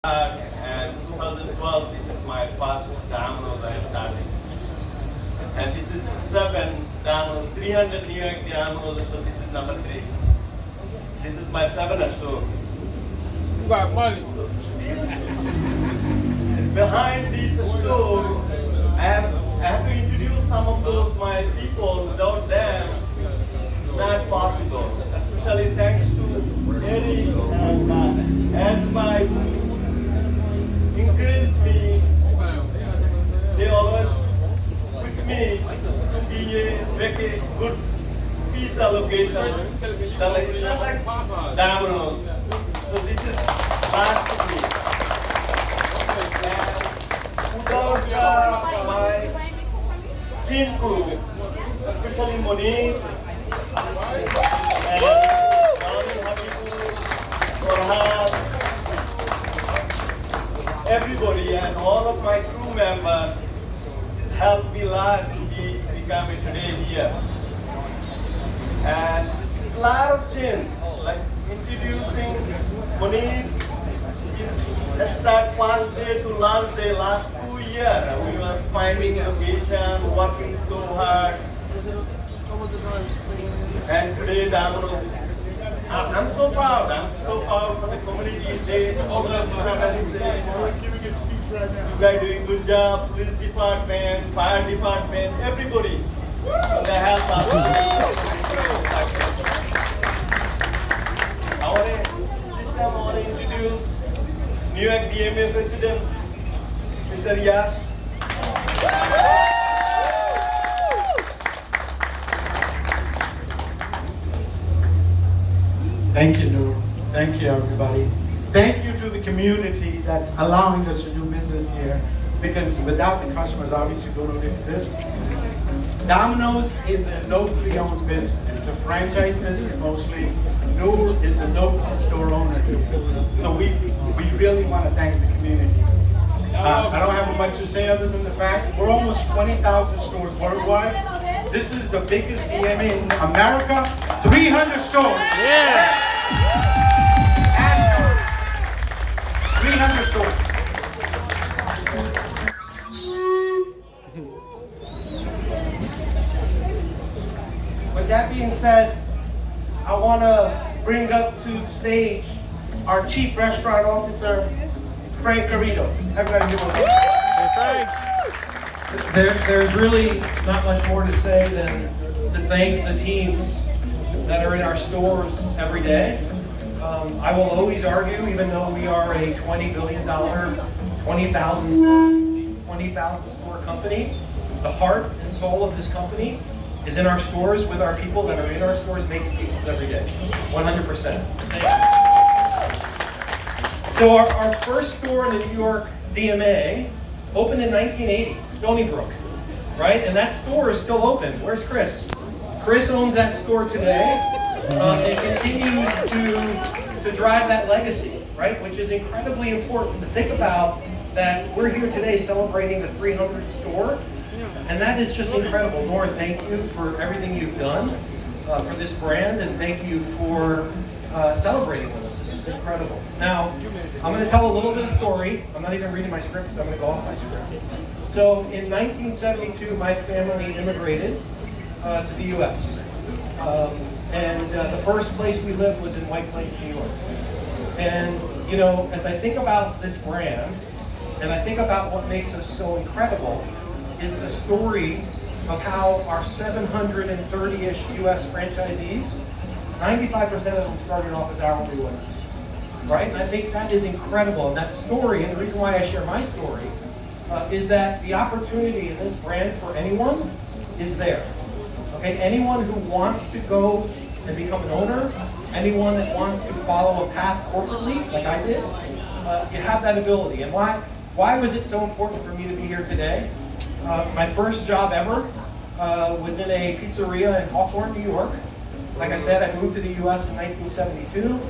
And 2012, this is my first Domino's I started. And this is 7 Domino's, 300 New York Domino's, so this is number 3. This is my 7th store. You got money. So this, behind this store, I have to introduce some of those my people. Without them, it's not possible. Especially thanks to Eddie and my encouraged me. They always with me to make a good peace allocation. It's not like Domino's. So this is last week. And without my team crew, especially Monique and Rami Habibu, Farhan, everybody and all of my crew members helped me a lot to be becoming today here. And a lot of change, like introducing Monique. Start first day to last day, last 2 years, we were finding location, working so hard. And today, Domino's, I'm so proud. I'm so proud for the community. They always say, you guys doing good job. Police department, fire department, everybody. So they help us. This time I want to introduce NY DMA President, Mr. Yash. Thank you, Noor. Thank you, everybody. Thank you to the community that's allowing us to do business here, because without the customers, obviously, we don't exist. Domino's is a locally owned business. It's a franchise business mostly. Noor is the local store owner. So we really want to thank the community. I don't have much to say other than the fact we're almost 20,000 stores worldwide. This is the biggest DMA in America. 300 stores. Yeah. Ask them. 300 stores. With that being said, I want to bring up to the stage our Chief Restaurant Officer, Frank Carrito. Everybody give him There's really not much more to say than to thank the teams that are in our stores every day. I will always argue, even though we are a $20 billion, 20,000 store company, the heart and soul of this company is in our stores with our people that are in our stores making pizzas every day. 100%. Thank you. So our first store in the New York DMA opened in 1980, Stony Brook, right? And that store is still open. Where's Chris? Chris owns that store today and continues to drive that legacy, right? Which is incredibly important to think about, that we're here today celebrating the 300th store. And that is just incredible. Nora, thank you for everything you've done for this brand, and thank you for celebrating with us. This is incredible. Now, I'm going to tell a little bit of story. I'm not even reading my script, so I'm going to go off my script. So, in 1972, my family immigrated to the U.S. And the first place we lived was in White Plains, New York. And, you know, as I think about this brand, and I think about what makes us so incredible, is the story of how our 730-ish U.S. franchisees, 95% of them started off as hourly workers, right? And I think that is incredible. And that story, and the reason why I share my story, is that the opportunity in this brand for anyone is there. Okay, anyone who wants to go and become an owner, anyone that wants to follow a path corporately, like I did, you have that ability. And why was it so important for me to be here today? My first job ever was in a pizzeria in Hawthorne, New York. Like I said, I moved to the U.S. in 1972.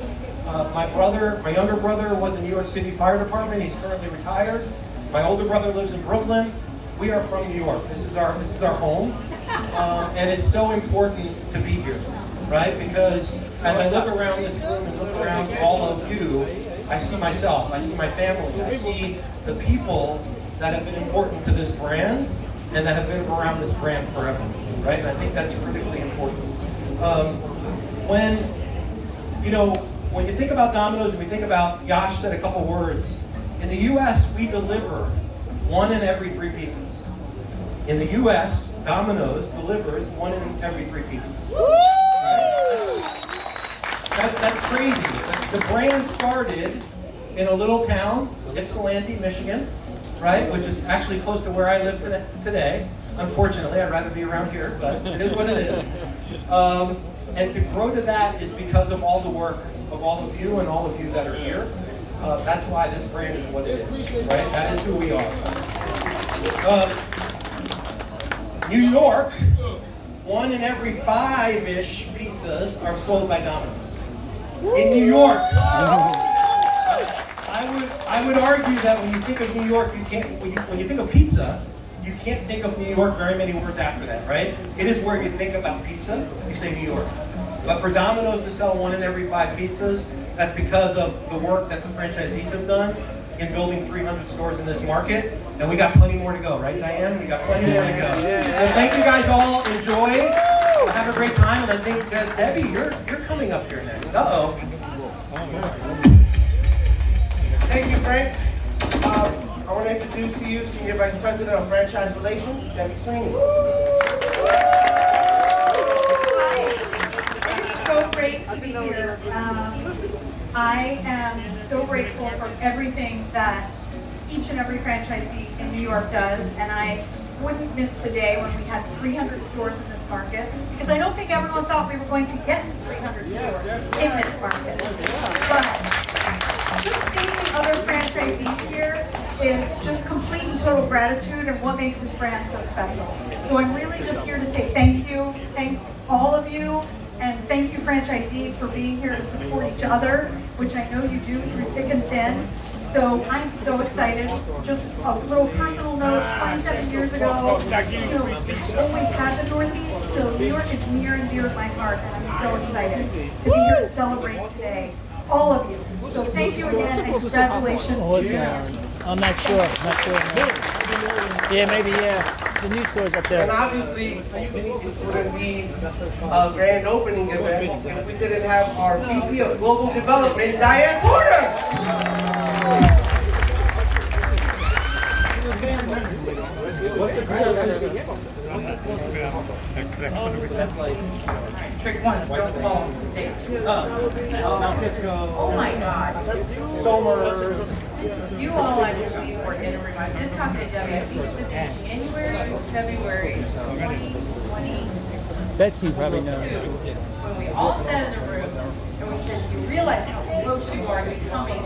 My younger brother was in New York City Fire Department. He's currently retired. My older brother lives in Brooklyn. We are from New York. This is our home, and it's so important to be here, right? Because as I look around this room and look around all of you, I see myself, I see my family, I see the people that have been important to this brand and that have been around this brand forever, right? And I think that's critically important. When you think about Domino's and we think about, Yash said a couple words, in the US, we deliver 1 in every 3 pizzas. In the US, Domino's delivers 1 in every 3 pizzas. Right? That's crazy. The brand started in a little town, Ypsilanti, Michigan, right? Which is actually close to where I live today. Unfortunately, I'd rather be around here, but it is what it is. And to grow to that is because of all the work of all of you and all of you that are here. That's why this brand is what it is, right? That is who we are. New York, 1 in every 5-ish pizzas are sold by Domino's. In New York. I would argue that when you think of New York, you can't. When you think of pizza, you can't think of New York very many words after that, right? It is where you think about pizza, you say New York. But for Domino's to sell 1 in every 5 pizzas, that's because of the work that the franchisees have done in building 300 stores in this market. And we got plenty more to go, right, Diane? We got plenty more to go. So thank you guys all. Enjoy. Have a great time. And I think that Debbie, you're coming up here next. Uh-oh. Thank you, Frank. I want to introduce to you Senior Vice President of Franchise Relations, Debbie Sweeney. Hi, it's so great to be here. I am so grateful for everything that each and every franchisee in New York does, and I wouldn't miss the day when we had 300 stores in this market, because I don't think everyone thought we were going to get to 300 stores in this market. But just seeing the other franchisees here is just complete and total gratitude and what makes this brand so special. So I'm really just here to say thank you, thank all of you, and thank you franchisees for being here to support each other, which I know you do through thick and thin. So I'm so excited. Just a little personal note, 27 years ago, we always had the Northeast, so New York is near and dear to my heart, and I'm so excited to be here to celebrate today. All of you. So thank you again, and congratulations. I'm not sure. Yeah, maybe, yeah. The new store's up there. And obviously, this wouldn't be a grand opening event if we didn't have our VP of Global Development, Diane Porter. Trick one, don't fall on the stage. Oh my God. You all, I believe, were in a reminder. Just talking to Debbie, I think it was in January or February 2020. Betsy probably knows. When we all sat in a room and we said, you realize how close you are to becoming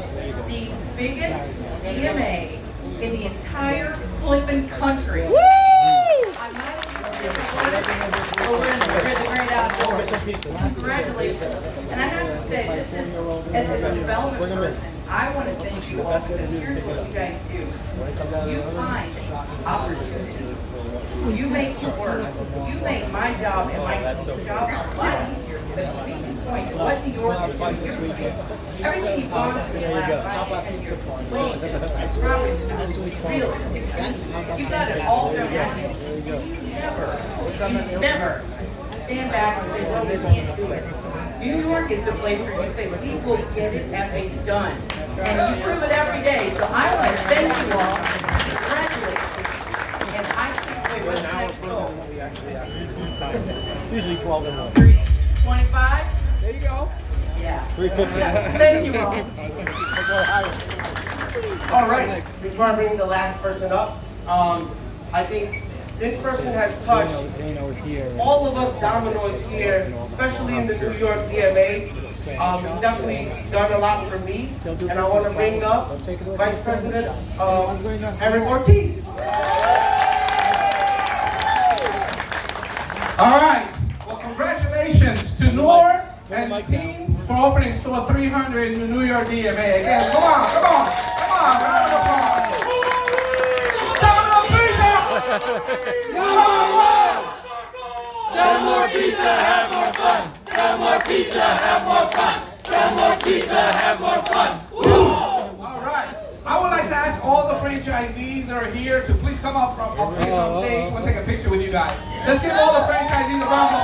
the biggest DMA in the entire flippin' country. Woo! I'm not we're the great outdoors. Congratulations. And I have to say, this is, as a development person, I want to thank you all because here's what you guys do. You find opportunity. You make it work. You make my job and my team's job a lot easier. The speaking point of what New York is doing. Everything you've gone through last night and your complaint, that's really, you got it all done. You never stand back and say, well, we can't do it. New York is the place where you say, we will get it effing done. And you prove it every day. So I want to thank you all. Congratulations. And I can't wait. What's the next goal? Usually 12 and 1. 325? There you go. Yeah. 350. Thank you all. All right, before I bring the last person up, I think this person has touched all of us Domino's here, especially in the New York DMA. He's definitely done a lot for me, and I want to bring up Vice President Eric Ortiz. All right. Well, congratulations to Noor and team for opening store 300 in the New York DMA. Again, come on. Round of applause. Domino Pizza! Sell more pizza, have more fun. Sell more pizza, have more fun. Sell more pizza, have more fun. Woo! all the franchisees that are here to please come up on stage. We'll take a picture with you guys. Let's give all the franchisees a round of applause.